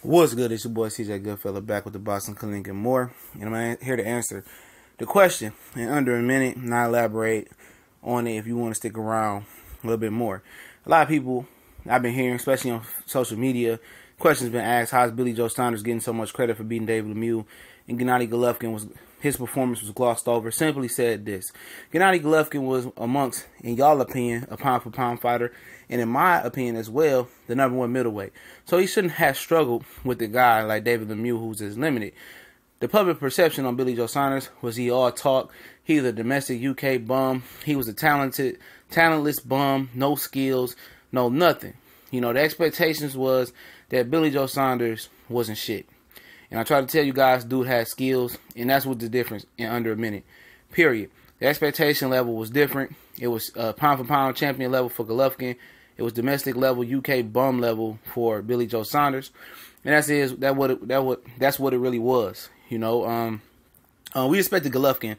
What's good? It's your boy CJ Goodfella back with the Boston Clinic and more. And I'm here to answer the question in under a minute, not elaborate on it if you want to stick around a little bit more. A lot of people I've been hearing, especially on social media, questions been asked, how's Billy Joe Saunders getting so much credit for beating David Lemieux? And Gennady Golovkin his performance was glossed over. Simply said this: Gennady Golovkin was amongst, in y'all opinion, a pound for pound fighter, and in my opinion as well, the #1 middleweight. So he shouldn't have struggled with a guy like David Lemieux, who's as limited. The public perception on Billy Joe Saunders was he all talk. He's a domestic UK bum. He was a talentless bum, no skills, no nothing. You know, the expectations was that Billy Joe Saunders wasn't shit. And I try to tell you guys, dude had skills, and that's what the difference in under a minute. Period. The expectation level was different. It was pound for pound champion level for Golovkin. It was domestic level, UK bum level for Billy Joe Saunders, and that's what it really was. You know, we expected Golovkin,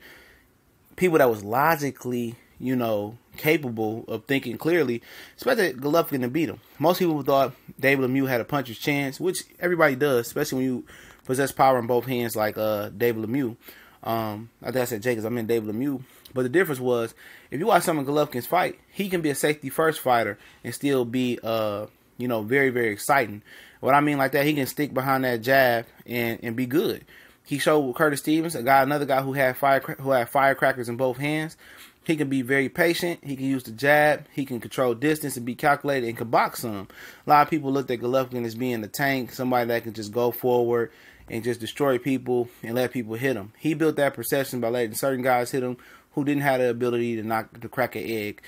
people that was logically, you know, capable of thinking clearly, expected Golovkin to beat him. Most people thought David Lemieux had a puncher's chance, which everybody does, especially when you possess power in both hands like David Lemieux. I think I said Jacobs, I meant David Lemieux. But the difference was, if you watch some of Golovkin's fight, he can be a safety first fighter and still be, you know, very, very exciting. What I mean like that, he can stick behind that jab and be good. He showed Curtis Stevens, another guy who had firecrackers in both hands. He can be very patient. He can use the jab. He can control distance and be calculated and can box some. A lot of people looked at Golovkin as being a tank, somebody that can just go forward and just destroy people and let people hit him. He built that perception by letting certain guys hit him who didn't have the ability to crack an egg,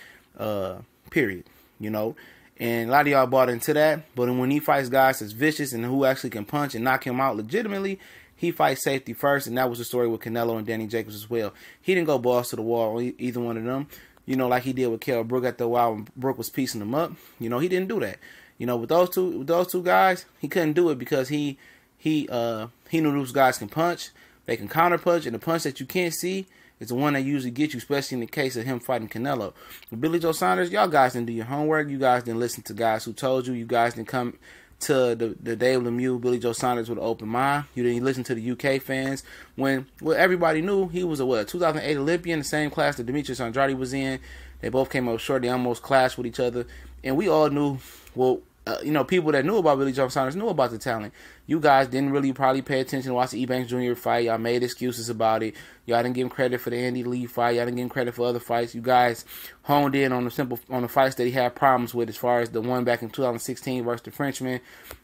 period, you know. And a lot of y'all bought into that, but when he fights guys that's vicious and who actually can punch and knock him out legitimately, he fights safety first, and that was the story with Canelo and Danny Jacobs as well. He didn't go balls to the wall on either one of them, you know, like he did with Kell Brook after a while when Brook was piecing him up. You know, he didn't do that. You know, with those two guys, he couldn't do it because he knew those guys can punch. They can counter punch, and the punch that you can't see is the one that usually gets you, especially in the case of him fighting Canelo. With Billy Joe Saunders, y'all guys didn't do your homework. You guys didn't listen to guys who told you. You guys didn't come to the David Lemieux, Billy Joe Saunders with an open mind. You didn't listen to the UK fans when everybody knew he was a 2008 Olympian, the same class that Demetrius Andrade was in. They both came up short. They almost clashed with each other, and we all knew. Well, you know, people that knew about Billy Joe Saunders knew about the talent. You guys didn't really probably pay attention to watch the Ebanks Jr. fight. Y'all made excuses about it. Y'all didn't give him credit for the Andy Lee fight. Y'all didn't give him credit for other fights. You guys honed in on the fights that he had problems with, as far as the one back in 2016 versus the Frenchman,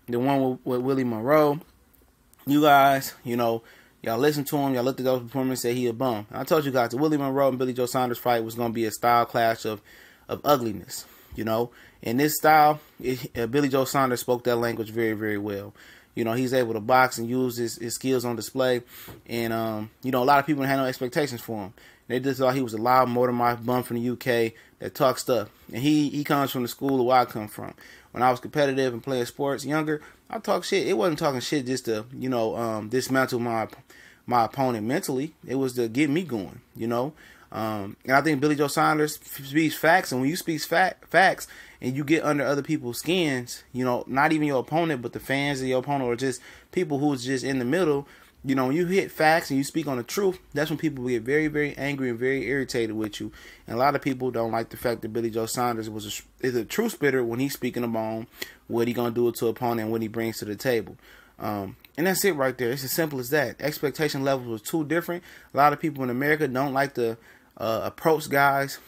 the one with Willie Monroe. You guys, you know, y'all listened to him. Y'all looked at those performances and said he a bum. And I told you guys the Willie Monroe and Billy Joe Saunders fight was going to be a style clash of ugliness, you know. In this style, Billy Joe Saunders spoke that language very, very well. You know, he's able to box and use his skills on display. And, you know, a lot of people had no expectations for him. They just thought he was a loud motor-mouth bum from the UK that talks stuff. And he comes from the school of where I come from. When I was competitive and playing sports younger, I talk shit. It wasn't talking shit just to, you know, dismantle my opponent mentally. It was to get me going, you know. And I think Billy Joe Saunders speaks facts, and when you speak facts and you get under other people's skins, you know, not even your opponent, but the fans of your opponent or just people who's just in the middle, you know, when you hit facts and you speak on the truth, that's when people get very, very angry and very irritated with you. And a lot of people don't like the fact that Billy Joe Saunders is a true spitter when he's speaking about what he gonna do to an opponent and what he brings to the table. And that's it right there. It's as simple as that. Expectation levels was too different. A lot of people in America don't like to approach guys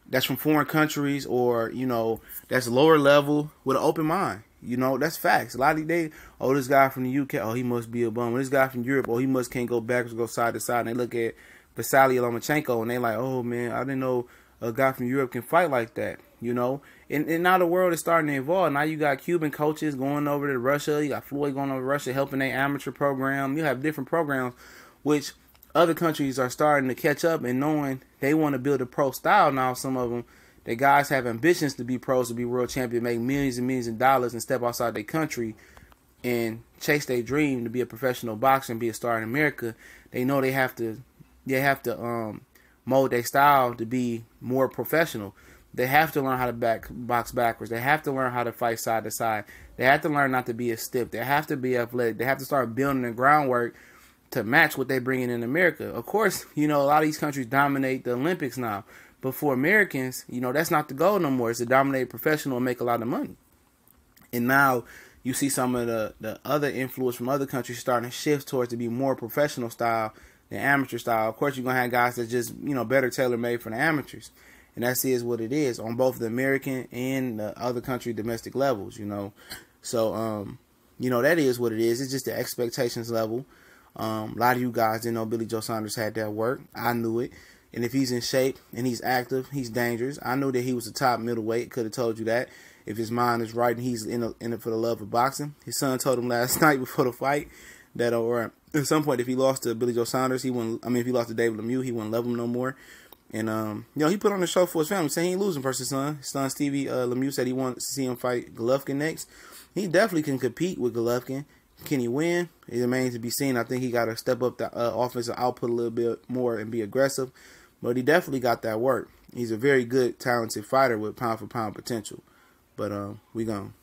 that's from foreign countries, or, you know, that's lower level, with an open mind. You know, that's facts. A lot of these, this guy from the UK, oh, he must be a bum. This guy from Europe, oh, he can't go backwards, go side to side. And they look at Vasily Lomachenko and they like, oh man, I didn't know a guy from Europe can fight like that. You know, and now the world is starting to evolve. Now you got Cuban coaches going over to Russia. You got Floyd going over to Russia helping their amateur program. You have different programs, which other countries are starting to catch up and knowing they want to build a pro style now. Some of them, the guys have ambitions to be pros, to be world champion, make millions and millions of dollars, and step outside their country and chase their dream to be a professional boxer and be a star in America. They know they have to mold their style to be more professional. They have to learn how to box backwards. They have to learn how to fight side to side. They have to learn not to be as stiff. They have to be athletic. They have to start building the groundwork to match what they bring in America. Of course, a lot of these countries dominate the Olympics now. But for Americans, that's not the goal no more. It's to dominate professional and make a lot of money. And now you see some of the other influence from other countries starting to shift towards to be more professional style than amateur style. Of course, you're going to have guys that just, better tailor-made for the amateurs. And that is what it is on both the American and the other country domestic levels, So, that is what it is. It's just the expectations level. A lot of you guys didn't know Billy Joe Saunders had that work. I knew it. And if he's in shape and he's active, he's dangerous. I knew that he was a top middleweight. Could have told you that. If his mind is right and he's in it for the love of boxing. His son told him last night before the fight that or at some point if he lost to Billy Joe Saunders, if he lost to David Lemieux, he wouldn't love him no more. And, he put on the show for his family, saying he ain't losing versus his son. His son, Stevie Lemieux, said he wanted to see him fight Golovkin next. He definitely can compete with Golovkin. Can he win? It remains to be seen. I think he got to step up the offensive output a little bit more and be aggressive. But he definitely got that work. He's a very good, talented fighter with pound-for-pound potential. But we gone.